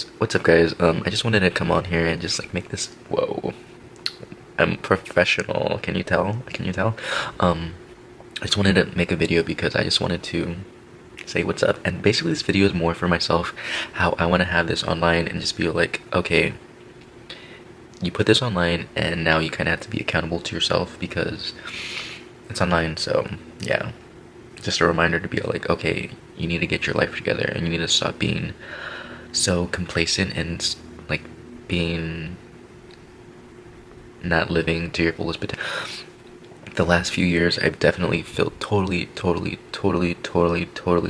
What's up, guys? I just wanted to come on here and just like make this. Whoa, I'm professional. Can you tell? Can you tell? I just wanted to make a video because I just wanted to say what's up. And basically, this video is more for myself. How I want to have this online and just be like, okay, you put this online, and now you kind of have to be accountable to yourself because it's online. So yeah, just a reminder to be like, okay, you need to get your life together, and you need to stop being so complacent and like being not living to your fullest potential. The last few years, I've definitely felt totally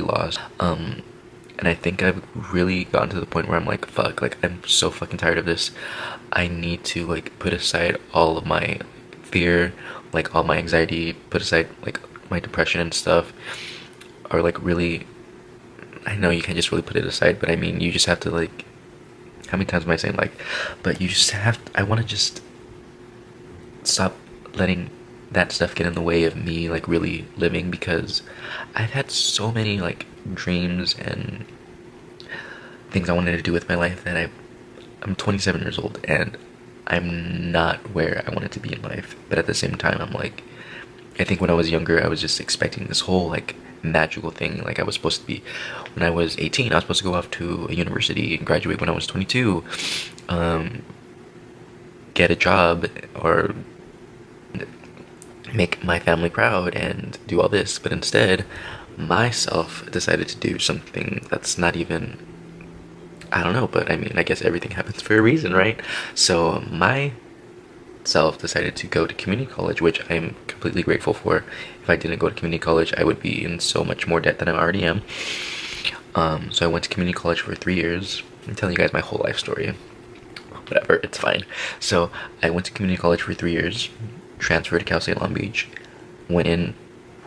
lost. And I think I've really gotten to the point where I'm like, fuck, like I'm so fucking tired of this. I need to like put aside all of my fear, like all my anxiety, put aside like my depression and stuff, or like really. I know you can't just really put it aside, but I mean, you just have to like. How many times am I saying like? But you just have. I want to just stop letting that stuff get in the way of me like really living, because I've had so many like dreams and things I wanted to do with my life that I'm 27 years old and I'm not where I wanted to be in life. But at the same time, I'm like, I think when I was younger, I was just expecting this whole like magical thing. Like I was supposed to be, when I was 18, I was supposed to go off to a university and graduate when I was 22, get a job or make my family proud and do all this. But instead, myself decided to do something that's not even, I don't know, but I mean, I guess everything happens for a reason, right? So my self decided to go to community college, which I'm completely grateful for. If I didn't go to community college, I would be in so much more debt than I already am. So I went to community college for 3 years. I'm telling you guys my whole life story. Whatever, it's fine. So I went to community college for 3 years, transferred to Cal State Long Beach, went in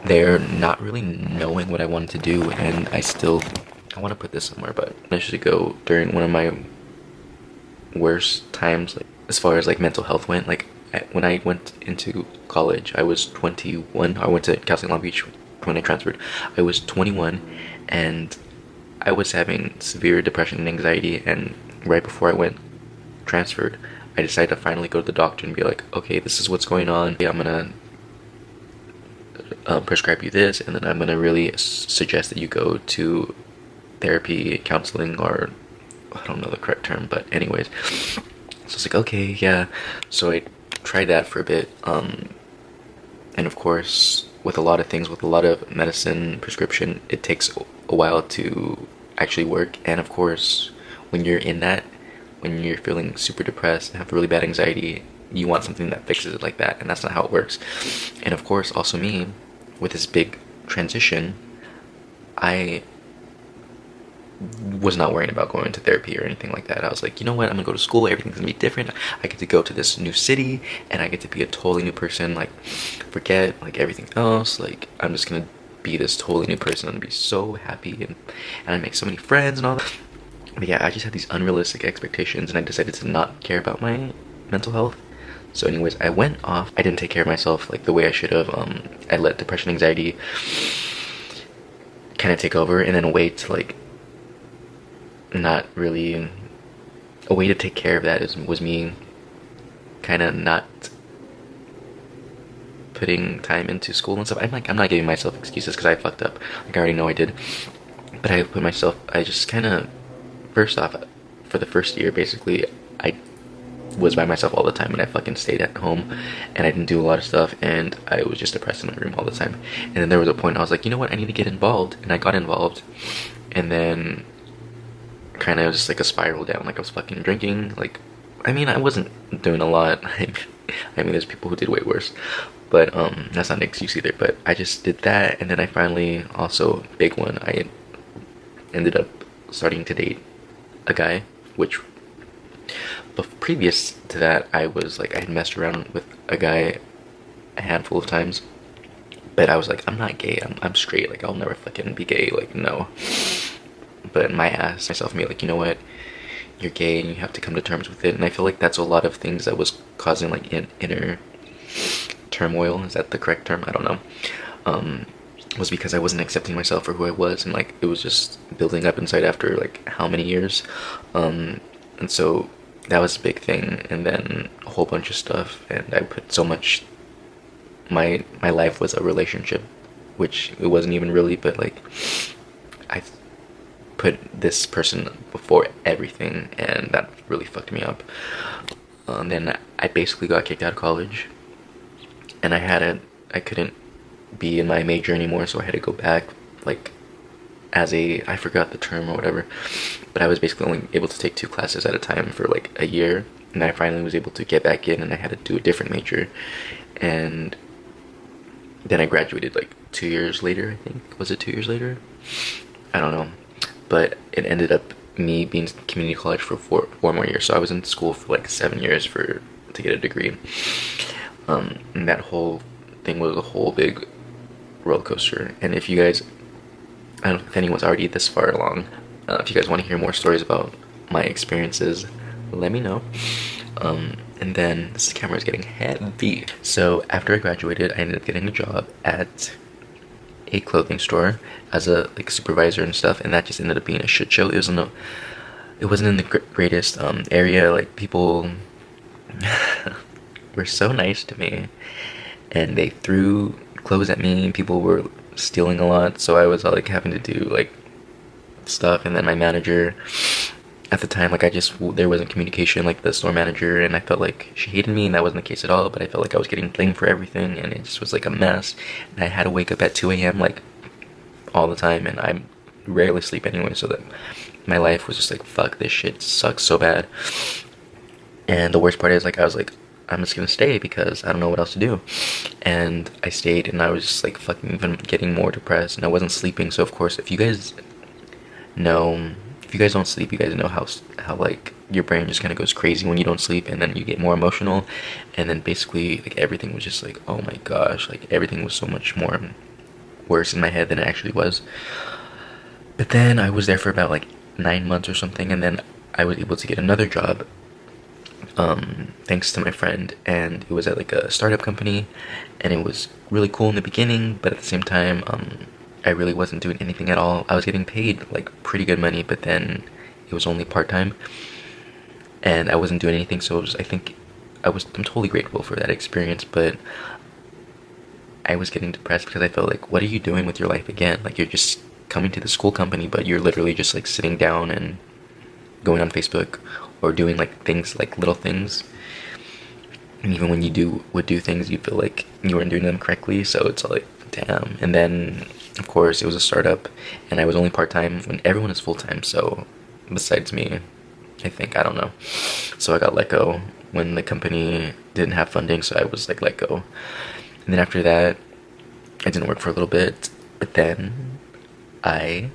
there not really knowing what I wanted to do, and I want to put this somewhere, but I should go during one of my worst times, like as far as like mental health went. Like when I went into college, I was 21. I went to Cal State Long Beach when I transferred. I was 21, and I was having severe depression and anxiety. And right before I went transferred, I decided to finally go to the doctor and be like, okay, this is what's going on. Yeah, I'm gonna prescribe you this, and then I'm gonna really suggest that you go to therapy, counseling, or I don't know the correct term, but anyways. So it's like, okay, yeah. So I tried that for a bit, and of course, with a lot of things, with a lot of medicine, prescription, it takes a while to actually work. And of course, when you're in that, when you're feeling super depressed and have really bad anxiety, you want something that fixes it like that, and that's not how it works. And of course, also me, with this big transition, I was not worrying about going to therapy or anything like that. I was like, you know what, I'm gonna go to school, everything's gonna be different. I get to go to this new city and I get to be a totally new person. Like, forget like everything else. Like, I'm just gonna be this totally new person. I'm gonna be so happy, and I make so many friends and all that. But yeah, I just had these unrealistic expectations, and I decided to not care about my mental health. So anyways, I went off. I didn't take care of myself like the way I should have. I let depression, anxiety kind of take over, and then a way to like not really, a way to take care of that was me kind of not putting time into school and stuff. I'm not giving myself excuses because I fucked up. Like, I already know I did. But I just kind of, first off, for the first year, basically, I was by myself all the time, and I fucking stayed at home, and I didn't do a lot of stuff, and I was just depressed in my room all the time. And then there was a point I was like, you know what, I need to get involved, and I got involved, and then kind of just like a spiral down. Like, I was fucking drinking. Like, I mean, I wasn't doing a lot. I mean, there's people who did way worse, but that's not an excuse either. But I just did that, and then I finally, also big one, I ended up starting to date a guy, which, but previous to that, I had messed around with a guy a handful of times, but I was like, I'm not gay, I'm straight, like I'll never fucking be gay, like no. But my ass, myself, me, like, you know what, you're gay and you have to come to terms with it. And I feel like that's a lot of things that was causing like inner turmoil. Is that the correct term? I don't know. was because I wasn't accepting myself for who I was, and like it was just building up inside after like how many years. And so that was a big thing, and then a whole bunch of stuff, and I put so much. My life was a relationship, which it wasn't even really, but like I put this person before everything, and that really fucked me up. Then I basically got kicked out of college, and I couldn't be in my major anymore, so I had to go back, like, as a, I forgot the term or whatever, but I was basically only able to take 2 classes at a time for like a year, and I finally was able to get back in, and I had to do a different major, and then I graduated like 2 years later, I think. Was it 2 years later? I don't know. But it ended up me being in community college for four more years. So I was in school for like 7 years to get a degree. And that whole thing was a whole big roller coaster. And if you guys, I don't know if anyone's already this far along, if you guys want to hear more stories about my experiences, let me know. And then this camera is getting heavy. So after I graduated, I ended up getting a job at a clothing store as a like supervisor and stuff, and that just ended up being a shit show. It wasn't in the greatest area. Like, people were so nice to me, and they threw clothes at me, and people were stealing a lot, so I was like having to do like stuff. And then my manager at the time, like, there wasn't communication, like the store manager, and I felt like she hated me, and that wasn't the case at all, but I felt like I was getting blamed for everything, and it just was like a mess, and I had to wake up at 2 a.m. like all the time, and I rarely sleep anyway, so that my life was just like, fuck, this shit sucks so bad. And the worst part is, like, I was like, I'm just gonna stay because I don't know what else to do. And I stayed, and I was just like fucking even getting more depressed, and I wasn't sleeping. So of course, if you guys don't sleep, you guys know how like your brain just kind of goes crazy when you don't sleep, and then you get more emotional, and then basically like everything was just like, oh my gosh, like everything was so much more worse in my head than it actually was. But then I was there for about like 9 months or something, and then I was able to get another job, thanks to my friend, and it was at like a startup company, and it was really cool in the beginning, but at the same time, I really wasn't doing anything at all. I was getting paid like pretty good money, but then it was only part-time, and I wasn't doing anything, so I'm totally grateful for that experience, but I was getting depressed because I felt like, what are you doing with your life again? Like, you're just coming to the school company, but you're literally just like sitting down and going on Facebook, or doing like things, like little things, and even when you would do things, you feel like you weren't doing them correctly, so it's like, damn. And then of course it was a startup, and I was only part-time when everyone is full-time, so besides me, I think, I don't know. So I got let go when the company didn't have funding, so I was like let go. And then after that, I didn't work for a little bit, but then I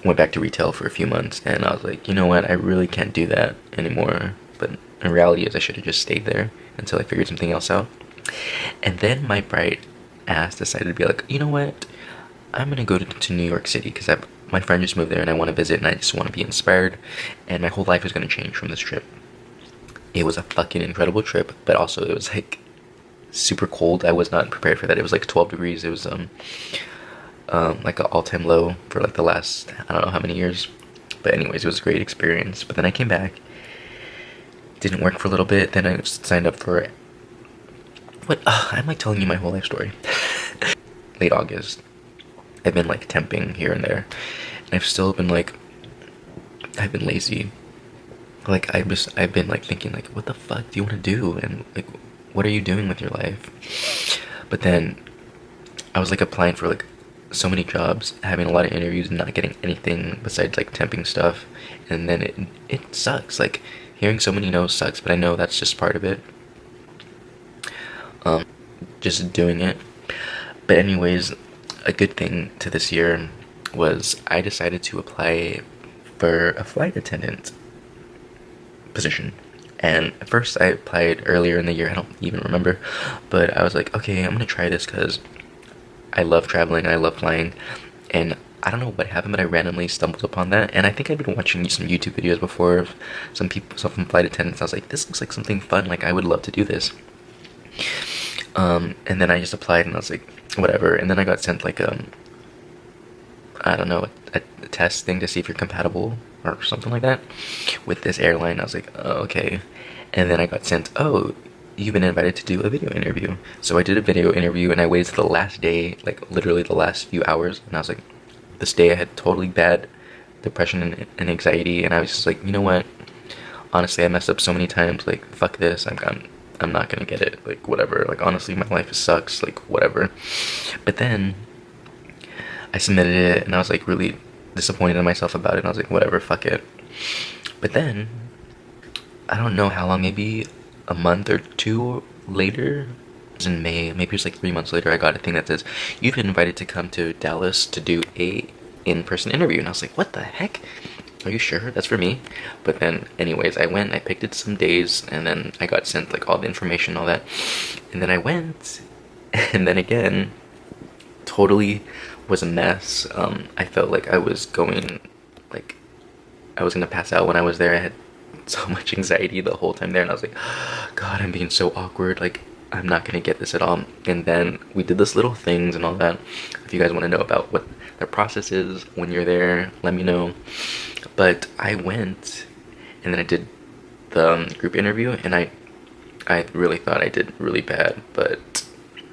went back to retail for a few months, and I was like, you know what, I really can't do that anymore. But in reality is, I should have just stayed there until I figured something else out. And then my bright ass decided to be like, you know what, I'm gonna go to New York City, because my friend just moved there, and I want to visit, and I just want to be inspired, and my whole life is gonna change from this trip. It was a fucking incredible trip, but also it was like super cold. I was not prepared for that. It was like 12 degrees. It was like an all-time low for like the last, I don't know how many years. But anyways, it was a great experience. But then I came back, didn't work for a little bit. Then I signed up for I'm like telling you my whole life story. Late August, I've been like temping here and there, and I've been lazy. Like, I've been like thinking like, what the fuck do you want to do, and like, what are you doing with your life? But then I was like applying for like so many jobs, having a lot of interviews, and not getting anything besides like temping stuff. And then it sucks. Like, hearing so many no's sucks, but I know that's just part of it. Just doing it. But anyways, a good thing to this year was I decided to apply for a flight attendant position. And at first I applied earlier in the year, I don't even remember, but I was like, okay, I'm gonna try this because I love traveling, I love flying, and I don't know what happened, but I randomly stumbled upon that. And I think I'd been watching some YouTube videos before of some flight attendants. I was like, this looks like something fun, like I would love to do this. And then I just applied, and I was like, whatever. And then I got sent like I don't know, a test thing to see if you're compatible or something like that with this airline. I was like, oh, okay. And then I got sent, oh, you've been invited to do a video interview. So I did a video interview and I waited to the last day, like literally the last few hours. And I was like, this day I had totally bad depression and anxiety. And I was just like, you know what? Honestly, I messed up so many times. Like, fuck this. I'm not gonna get it. Like, whatever. Like, honestly, my life sucks. Like, whatever. But then I submitted it and I was like really disappointed in myself about it. And I was like, whatever, fuck it. But then, I don't know how long, maybe a month or two later, it was in May, maybe it was like 3 months later, I got a thing that says, you've been invited to come to Dallas to do a in-person interview. And I was like, what the heck? Are you sure that's for me? But then, anyways, I went, I picked it some days, and then I got sent like all the information, all that. And then I went, and then again, totally was a mess. I felt like I was going, like, I was gonna pass out when I was there. I had so much anxiety the whole time there, and I was like, God, I'm being so awkward. Like, I'm not gonna get this at all. And then we did this little things and all that. If you guys want to know about what the process is when you're there, let me know. But I went, and then I did the group interview, and I really thought I did really bad, but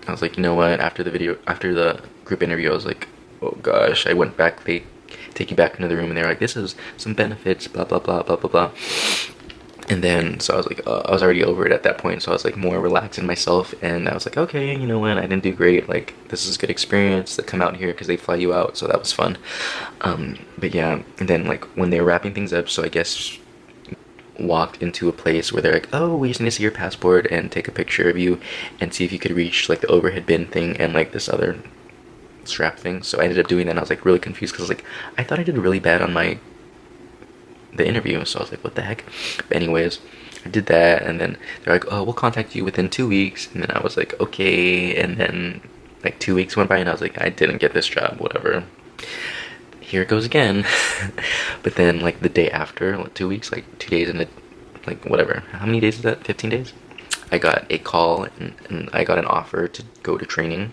I was like, you know what? After the group interview, I was like, oh gosh. I went back. They take you back into the room, and they're like, this is some benefits, blah blah blah blah blah blah. And then, so I was like, I was already over it at that point, so I was like more relaxed in myself, and I was like, okay, you know what, I didn't do great, like, this is a good experience to come out here, because they fly you out, so that was fun. But yeah, and then, like, when they were wrapping things up, so I guess walked into a place where they're like, oh, we just need to see your passport and take a picture of you and see if you could reach, like, the overhead bin thing and, like, this other strap thing. So I ended up doing that, and I was, like, really confused, because I was like, I thought I did really bad on the interview, so I was like, what the heck? But anyways, I did that, and then they're like, oh, we'll contact you within 2 weeks, and then I was like, okay, and then like 2 weeks went by, and I was like, I didn't get this job, whatever, here it goes again. But then, like, the day after, like, 2 weeks, like 2 days, and like, whatever, how many days is that, 15 days, I got a call, and I got an offer to go to training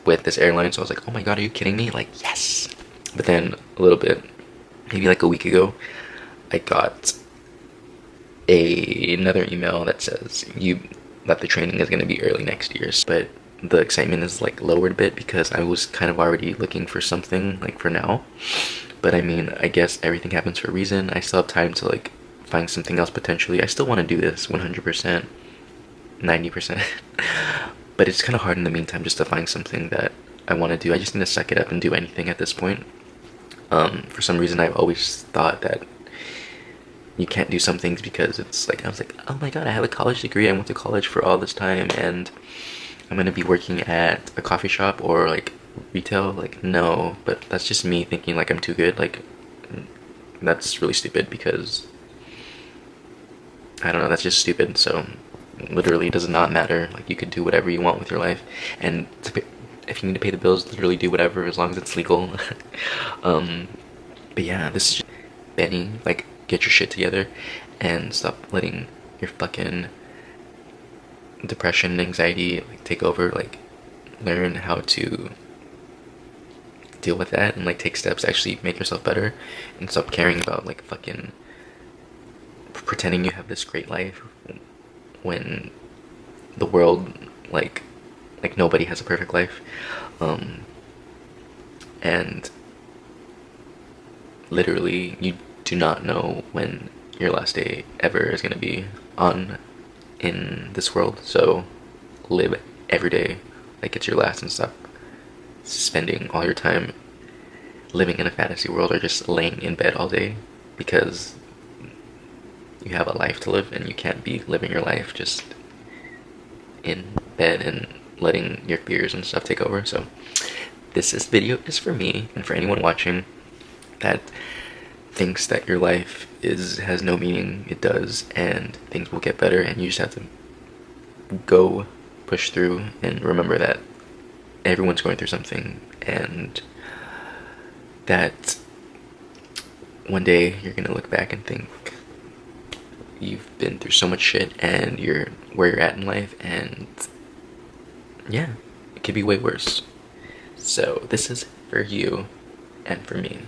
with this airline. So I was like, oh my God, are you kidding me? Like, yes. But then a little bit, maybe like a week ago, I got another email that says that the training is going to be early next year. But the excitement is like lowered a bit, because I was kind of already looking for something like for now. But I mean, I guess everything happens for a reason. I still have time to like find something else potentially. I still want to do this 100%, 90%. But it's kind of hard in the meantime just to find something that I want to do. I just need to suck it up and do anything at this point. For some reason, I've always thought that you can't do some things because it's like, I was like, oh my God, I have a college degree. I went to college for all this time, and I'm gonna be working at a coffee shop or like retail. Like, no, but that's just me thinking like I'm too good. Like, that's really stupid, because I don't know, that's just stupid. So literally, it does not matter. Like, you could do whatever you want with your life, and if you need to pay the bills, literally do whatever as long as it's legal. But yeah, this is just Benny. Like, get your shit together and stop letting your fucking depression and anxiety like take over. Like, learn how to deal with that and like take steps to actually make yourself better, and stop caring about like fucking pretending you have this great life when the world like nobody has a perfect life. And literally, you do not know when your last day ever is going to be on in this world. So live every day like it's your last, and stop spending all your time living in a fantasy world or just laying in bed all day, because you have a life to live, and you can't be living your life just in bed and letting your fears and stuff take over. So this video is for me, and for anyone watching that thinks that your life has no meaning. It does, and things will get better, and you just have to go push through and remember that everyone's going through something, and that one day you're gonna look back and think you've been through so much shit, and you're where you're at in life. And yeah, it could be way worse. So this is for you and for me.